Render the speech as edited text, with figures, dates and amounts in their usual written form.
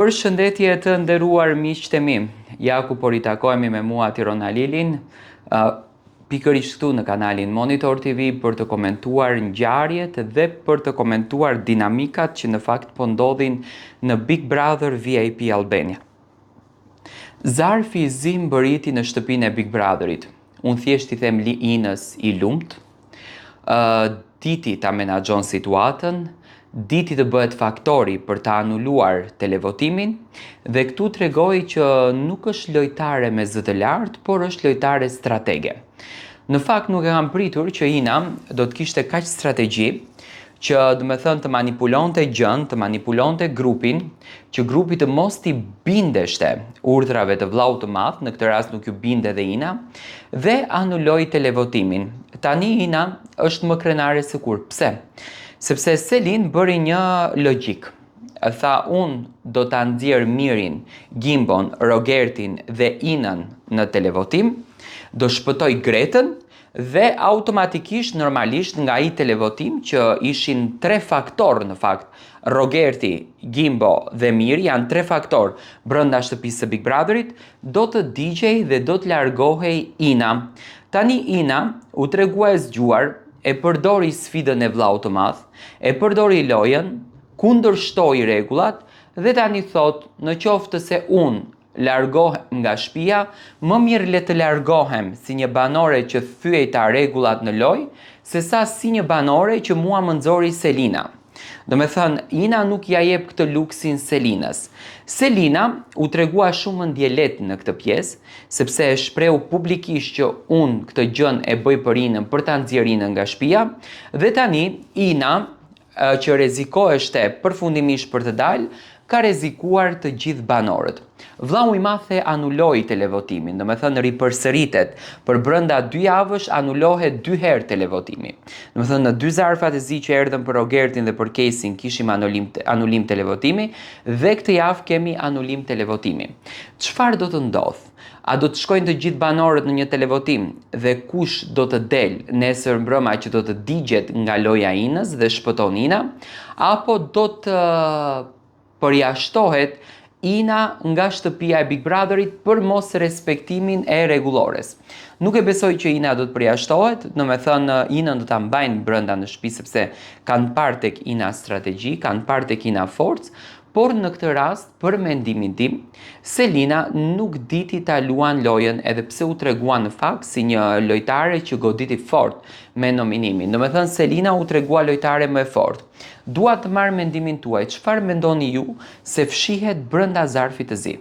Përshëndetje të nderuar miqtë e mi, ja ku po ritakohemi me mua Tirona Lilin, pikërisht këtu në kanalin Monitor TV për të komentuar ngjarjet dhe për të komentuar dinamikat që në fakt po ndodhin në Big Brother VIP Albania. Zarfi i zi mbërriti në shtëpinë e Big Brotherit. Unë thjesht i them Inës i lumt, Diti ta menaxhon situatën, Diti të bëhet faktori për të anuluar televotimin dhe këtu tregoj që nuk është lojtare me zë të lartë, por është lojtare stratege. Në fakt nuk e kam pritur që Ina do të kishte kaq strategji që të manipulonte gjën, të manipulonte grupin, që grupi të mos t'i bindeshte urdhrave të vllaut të madh, në këtë rast nuk ju binde dhe Ina, dhe anuloi televotimin. Tani Ina është më krenare se kur. Pse? Sepse Selin bëri një logjik. Tha unë do ta nxjerr Mirin, Gimbon, Rogertin dhe Inën në televotim, do shpëtoj Gretën dhe automatikisht normalisht nga ai televotim që ishin 3 faktorë në fakt, Rogerti, Gimbo dhe Miri janë 3 faktorë brenda shtëpisë së Big Brotherit, do të digjej dhe do të largohej Ina. Tani Ina u tregua e zgjuar, e përdori sfidën e vllaut të madh, e përdori lojën, kundërshtoi rregullat dhe tani thot, në qoftë se unë largohem nga shtëpia, më mirë le të largohem si një banore që thyejta rregullat në lojë, sesa si një banore që mua më nxori Selina. Do me thënë, Ina nuk ja jep këtë luksin Selinës. Selina u tregua shumë ndjelet në këtë pjesë, sepse e shprehu publikisht që unë këtë gjën e bëj për Inën për ta nxjerrë Inën nga shtëpia, dhe tani Ina, që rrezikoheshte përfundimisht për të dalë, ka rrezikuar të gjithë banorët. Vllau i madh anuloi televotimin, do me thënë ripërsëritet, për brenda 2 javësh anulohet 2 herë televotimi. Do me thënë në 2 zarfat e zi që erdhën për Rogertin dhe për Kesin kishim anulim televotimi dhe këtë javë kemi anulim televotimi. Çfarë do të ndodh? A do të shkojnë të gjithë banorët në një televotim dhe kush do të del nesër mbrëma që do të digjet nga loja Inës dhe shpëton Ina, apo do të përjashtohet Ina nga shtëpia e Big Brotherit për mos respektimin e rregullores. Nuk e besoj që Ina do të përjashtohet, do me thënë Inën do ta mbajnë brenda në shtëpi sepse kanë parë tek Ina strategji, kanë parë tek Ina forcë, por në këtë rast, për mendimin tim, Selina nuk diti ta luan lojën edhe pse u tregua në fakt si një lojtare që goditi fort me nominimin. Do me thënë Selina u tregua lojtare më fort. Dua të marr mendimin tuaj, çfarë mendoni ju se fshihet brenda zarfit të zi?